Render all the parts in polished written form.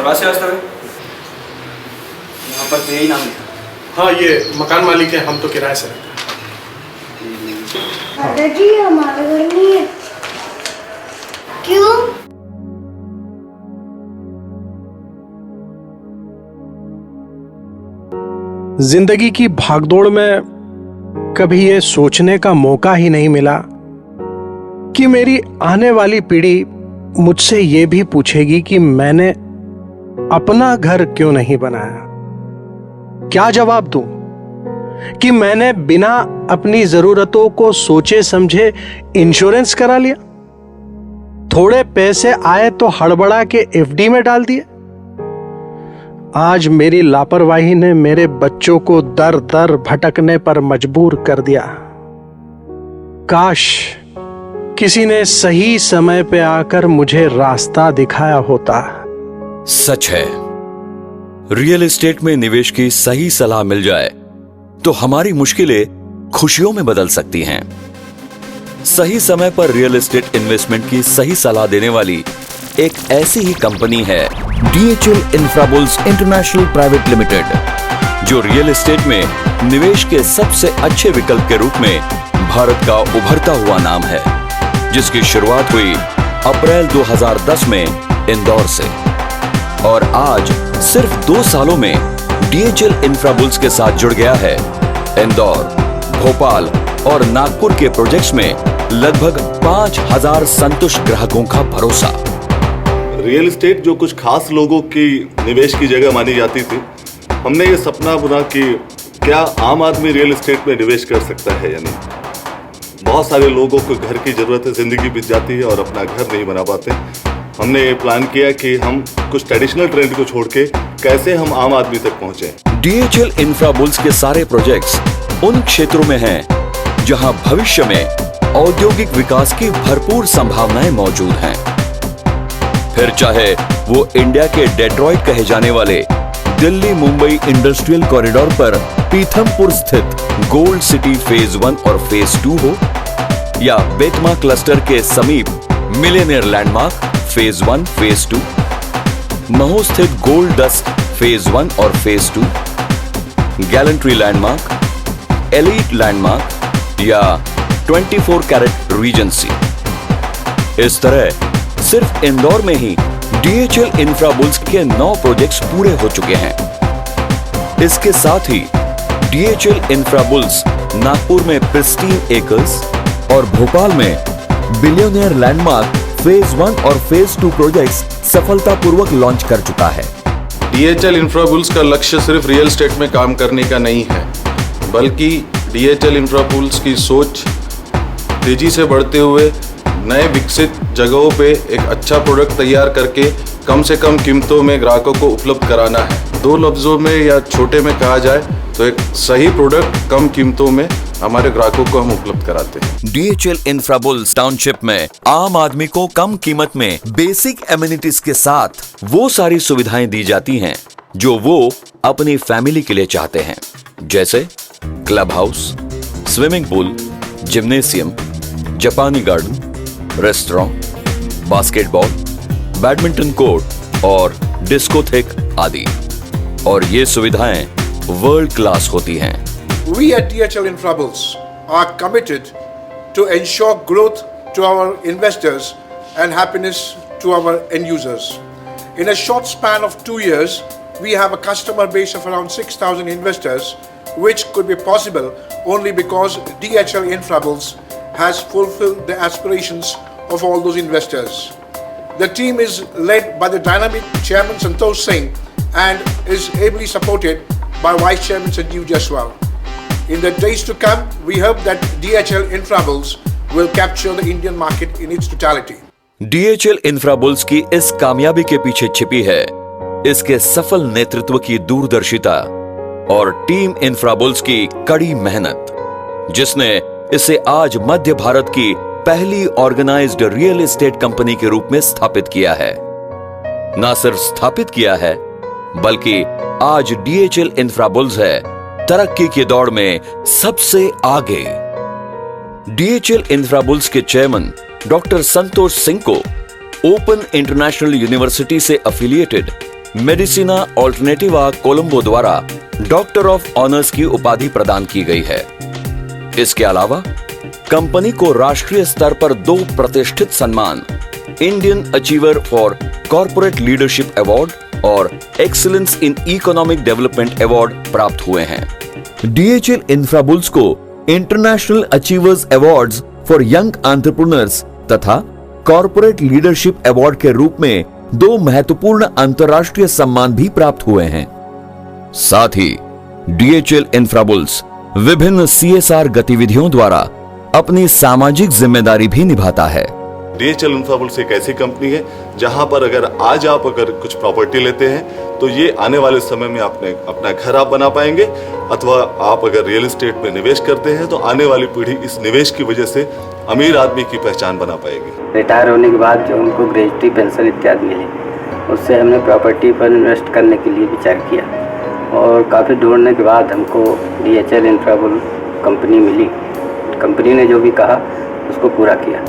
दरबार से वास्ता है यहाँ पर तो यही नाम लिखा। हाँ, ये मकान मालिक है, हम तो किराए से रहते हैं। दादाजी हमारा घर नहीं है। क्यों? जिंदगी की भागदौड़ में कभी ये सोचने का मौका ही नहीं मिला कि मेरी आने वाली पीढ़ी मुझसे ये भी पूछेगी कि मैंने अपना घर क्यों नहीं बनाया। क्या जवाब दूं कि मैंने बिना अपनी जरूरतों को सोचे समझे इंश्योरेंस करा लिया, थोड़े पैसे आए तो हड़बड़ा के एफडी में डाल दिए। आज मेरी लापरवाही ने मेरे बच्चों को दर दर भटकने पर मजबूर कर दिया। काश किसी ने सही समय पे आकर मुझे रास्ता दिखाया होता। सच है, रियल एस्टेट में निवेश की सही सलाह मिल जाए तो हमारी मुश्किलें खुशियों में बदल सकती हैं। सही समय पर रियल एस्टेट इन्वेस्टमेंट की सही सलाह देने वाली एक ऐसी ही कंपनी है DHL Infrabuls international private limited, जो रियल एस्टेट में निवेश के सबसे अच्छे विकल्प के रूप में भारत का उभरता हुआ नाम है, जिसकी शुरुआत हुई अप्रैल 2010 में इंदौर से और आज सिर्फ 2 सालों में DHL Infrabuls के साथ जुड़ गया है इंदौर, भोपाल और नागपुर के प्रोजेक्ट्स में लगभग 5000 संतुष्ट ग्राहकों का भरोसा। रियल एस्टेट जो कुछ खास लोगों की निवेश की जगह मानी जाती थी, हमने ये सपना बुना कि क्या आम आदमी रियल एस्टेट में निवेश कर सकता है या नहीं। बहुत सारे लोगों को घर की ज़रूरत है, ज़िंदगी बीत जाती है और अपना घर नहीं बना पाते। हमने ये प्लान किया कि हम कुछ ट्रेडिशनल ट्रेंड को छोड़ के कैसे हम आम आदमी तक पहुंचे। DHL Infrabuls के सारे प्रोजेक्ट्स उन क्षेत्रों में हैं जहां भविष्य में औद्योगिक विकास की भरपूर संभावनाएं मौजूद हैं। फिर चाहे वो इंडिया के डेट्रॉइट कहे जाने वाले दिल्ली मुंबई इंडस्ट्रियल कॉरिडोर पर पीथमपुर स्थित गोल्ड सिटी फेज 1 और फेज 2 हो, या बेतमा क्लस्टर के समीप Millionaire landmark phase 1 phase 2, Mhow स्थित गोल्ड डस्ट फेज 1 और phase 2, gallantry landmark, elite landmark या 24 कैरेट रीजेंसी। इस तरह सिर्फ इंदौर में ही DHL Infrabuls के 9 प्रोजेक्ट्स पूरे हो चुके हैं। इसके साथ ही DHL Infrabuls नागपुर में प्रिस्टीन एकर्स और भोपाल में बिलियनियर लैंडमार्क फेज 1 और फेज 2 प्रोजेक्ट्स सफलतापूर्वक लॉन्च कर चुका है। DHL Infrabuls का लक्ष्य सिर्फ रियल एस्टेट में काम करने का नहीं है, बल्कि DHL Infrabuls की सोच तेजी से बढ़ते हुए नए विकसित जगहों पे एक अच्छा प्रोडक्ट तैयार करके कम से कम कीमतों में ग्राहकों को उपलब्ध कराना है। 2 लफ्जों में या छोटे में कहा जाए तो एक सही प्रोडक्ट कम कीमतों में हमारे ग्राहकों को हम उपलब्ध कराते हैं। DHL Infrabuls टाउनशिप में आम आदमी को कम कीमत में बेसिक एमिनिटीज के साथ वो सारी सुविधाएं दी जाती हैं जो वो अपनी फैमिली के लिए चाहते हैं, जैसे club house, swimming pool, gymnasium, जापानी garden, restaurant, basketball, badminton court और डिस्कोथेक आदि। और ये सुविधाएं वर्ल्ड क्लास होती हैं। We at DHL Infrabuls are committed to ensure growth to our investors and happiness to our end users. In a short span of 2 years, we have a customer base of around 6,000 investors, which could be possible only because DHL Infrabuls has fulfilled the aspirations of all those investors. The team is led by the dynamic Chairman Santosh Singh and is ably supported by Vice Chairman Sanjeev Jaswal. In the days to come, we hope that DHL Infrabuls will capture the Indian market in its totality. DHL Infrabuls की इस कामयाबी के पीछे छिपी है इसके सफल नेतृत्व की दूरदर्शिता और टीम Infrabuls की कड़ी मेहनत, जिसने इसे आज मध्य भारत की पहली ऑर्गेनाइज्ड रियल एस्टेट कंपनी के रूप में स्थापित किया है। ना सिर्फ स्थापित किया है, बल्कि आज DHL Infrabuls है तरक्की की दौड़ में सबसे आगे। DHL Infrabuls के चेयरमैन डॉक्टर संतोष सिंह को ओपन इंटरनेशनल यूनिवर्सिटी से एफिलिएटेड मेडिसिना ऑल्टरनेटिवा कोलंबो द्वारा डॉक्टर ऑफ ऑनर्स की उपाधि प्रदान की गई है। इसके अलावा कंपनी को राष्ट्रीय स्तर पर 2 प्रतिष्ठित सम्मान Indian achiever for corporate leadership award और excellence in economic development award प्राप्त हुए हैं। डीएचएल इंफ्राबुल्स को international achievers awards for young entrepreneurs तथा कॉर्पोरेट लीडरशिप अवार्ड के रूप में 2 महत्वपूर्ण अंतर्राष्ट्रीय सम्मान भी प्राप्त हुए हैं। साथ ही डीएचएल इंफ्राबुल्स विभिन्न सीएसआर गतिविधियों द्वारा अपनी सामाजिक जिम्मेदारी भी निभाता है। डीएचएल इंफ्राबुल्स एक ऐसी कंपनी है जहां पर अगर आज आप कुछ प्रॉपर्टी लेते हैं तो ये आने वाले समय में अपना घर आप बना पाएंगे, अथवा आप अगर रियल एस्टेट में निवेश करते हैं तो आने वाली पीढ़ी इस निवेश की वजह से अमीर आदमी की पहचान बना पाएगी। रिटायर होने के बाद जो उनको ग्रेजुटी पेंशन इत्यादि मिली, उससे हमने प्रॉपर्टी पर इन्वेस्ट करने के लिए विचार किया और काफ़ी ढूंढने के बाद हमको डीएचएल इंफ्राबुल कंपनी मिली। कंपनी ने जो भी कहा उसको पूरा किया।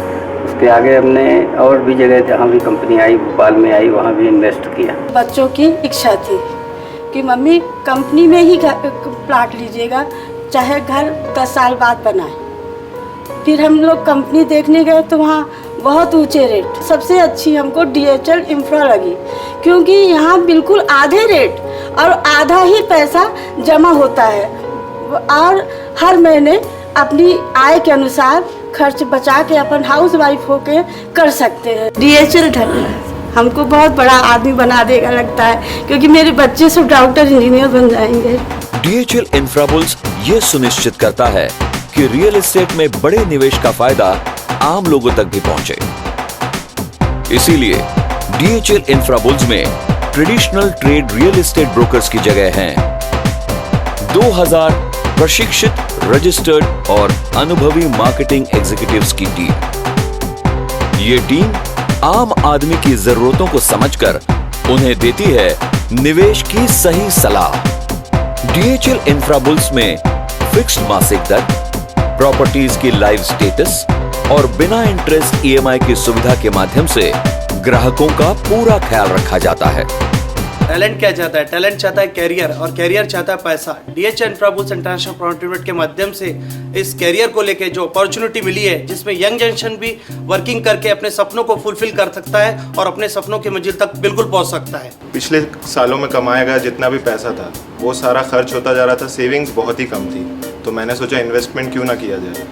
उसके आगे हमने और भी जगह जहाँ भी कंपनी आई, भोपाल में आई, वहाँ भी इन्वेस्ट किया। बच्चों की इच्छा थी कि मम्मी कंपनी में ही प्लाट लीजिएगा, चाहे घर 10 साल बाद बनाए। फिर हम लोग कंपनी देखने गए तो वहाँ बहुत ऊंचे रेट। सबसे अच्छी हमको डीएचएल इंफ्रा लगी, क्योंकि यहाँ बिल्कुल आधे रेट और आधा ही पैसा जमा होता है और हर महीने अपनी आय के अनुसार खर्च बचा के अपन हाउस वाइफ होके कर सकते हैं। डीएचएल हमको बहुत बड़ा आदमी बना देगा लगता है, क्योंकि मेरे बच्चे सब डॉक्टर इंजीनियर बन जाएंगे। डीएचएल इंफ्राबुल्स ये सुनिश्चित करता है कि रियल एस्टेट में बड़े निवेश का फायदा आम लोगों तक भी पहुंचे। इसीलिए डीएचएल इंफ्राबुल्स में traditional trade real estate brokers की जगह हैं 2000 प्रशिक्षित, रजिस्टर्ड और अनुभवी मार्केटिंग एग्जीक्यूटिव्स की टीम। ये टीम आम आदमी की जरूरतों को समझकर उन्हें देती है निवेश की सही सलाह। डीएचएल इंफ्राबुल्स में फिक्स्ड मासिक दर, प्रॉपर्टीज की लाइव स्टेटस और बिना इंटरेस्ट ईएमआई की सुविधा के माध्यम से ग्राहकों का पूरा ख्याल रखा जाता है। टैलेंट क्या चाहता है? टैलेंट चाहता है कैरियर, और कैरियर चाहता है पैसा। डीएचएल इंफ्राबुल्स इंटरनेशनल प्रॉपर्टी लिमिटेड के माध्यम से इस कैरियर को लेके जो अपॉर्चुनिटी मिली है, जिसमें यंग जनरेशन भी वर्किंग करके अपने सपनों को फुलफिल कर सकता है और अपने सपनों की मंजिल तक बिल्कुल पहुंच सकता है। पिछले सालों में कमाया गया जितना भी पैसा था वो सारा खर्च होता जा रहा था, सेविंग्स बहुत ही कम थी, तो मैंने सोचा इन्वेस्टमेंट क्यों ना किया जाए।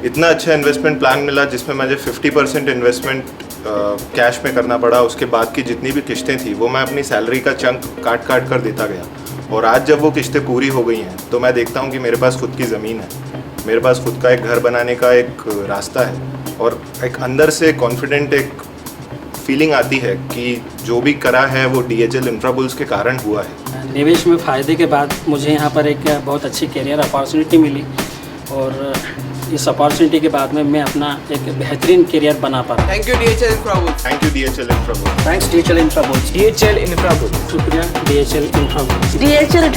इतना अच्छा इन्वेस्टमेंट प्लान मिला जिसमें मुझे 50% इन्वेस्टमेंट कैश में करना पड़ा। उसके बाद की जितनी भी किस्तें थी वो मैं अपनी सैलरी का चंक काट काट कर देता गया, और आज जब वो किस्तें पूरी हो गई हैं तो मैं देखता हूँ कि मेरे पास खुद की ज़मीन है, मेरे पास खुद का एक घर बनाने का एक रास्ता है, और एक अंदर से कॉन्फिडेंट एक फीलिंग आती है कि जो भी करा है वो डीएचएल इंफ्राबुल्स के कारण हुआ है। निवेश में फ़ायदे के बाद मुझे यहाँ पर एक बहुत अच्छी करियर अपॉर्चुनिटी मिली, और इस अपॉर्चुनिटी के बाद में मैं अपना एक बेहतरीन करियर बना पा रहा हूँ। Thank you DHL Infrabulls. Thank you DHL Infrabulls. Thanks DHL Infrabulls. DHL Infrabulls. शुक्रिया DHL Infrabulls. DHL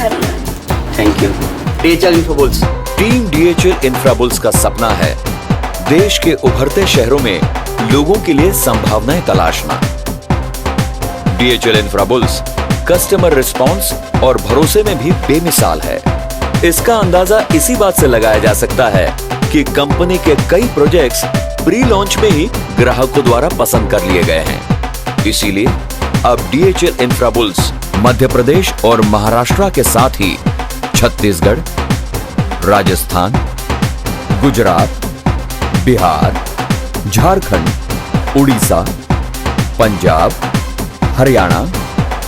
thank you DHL Infrabulls. Team DHL Infrabulls का सपना है देश के उभरते शहरों में लोगों के लिए संभावनाएं तलाशना। डीएचएल इंफ्राबुल्स कस्टमर रिस्पॉन्स और भरोसे में भी बेमिसाल है। इसका अंदाजा इसी बात से लगाया जा सकता है कि कंपनी के कई प्रोजेक्ट्स प्री लॉन्च में ही ग्राहकों द्वारा पसंद कर लिए गए हैं। इसीलिए अब डीएचएल इंफ्राबुल्स मध्य प्रदेश और महाराष्ट्र के साथ ही छत्तीसगढ़, राजस्थान, गुजरात, बिहार, झारखंड, उड़ीसा, पंजाब, हरियाणा,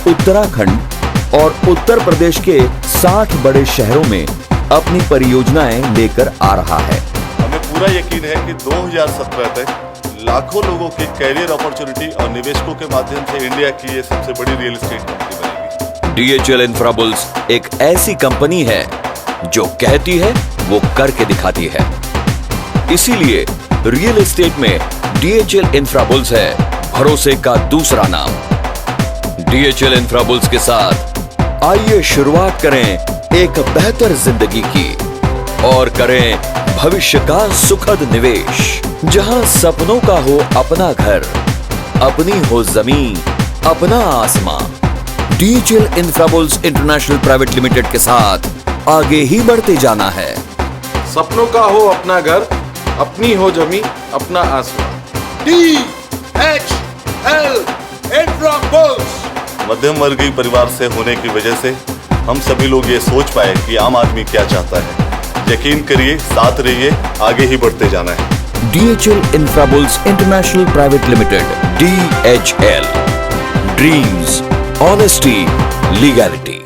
उत्तराखंड और उत्तर प्रदेश के 60 बड़े शहरों में अपनी परियोजनाएं लेकर आ रहा है। हमें पूरा यकीन है कि 2017 तक लाखों लोगों के कैरियर अपॉर्चुनिटी और निवेशकों के माध्यम से इंडिया की ये सबसे बड़ी रियल एस्टेट कंपनी बनेगी। डीएचएल इंफ्राबुल्स एक ऐसी कंपनी है जो कहती है वो करके दिखाती है। इसीलिए रियल एस्टेट में डीएचएल इंफ्राबुल्स है भरोसे का दूसरा नाम। डीएचएल इंफ्राबुल्स के साथ आइए शुरुआत करें एक बेहतर जिंदगी की और करें भविष्य का सुखद निवेश, जहां सपनों का हो अपना घर, अपनी हो जमीन, अपना आसमां, DHL Infrabulls international private limited के साथ आगे ही बढ़ते जाना है। सपनों का हो अपना घर, अपनी हो जमी, अपना आसमान। DHL Infrabuls। मध्यम वर्गीय परिवार से होने की वजह से हम सभी लोग ये सोच पाए कि आम आदमी क्या चाहता है। यकीन करिए, साथ रहिए, आगे ही बढ़ते जाना है। DHL Infrabulls international private limited, DHL, dreams, honesty, legality.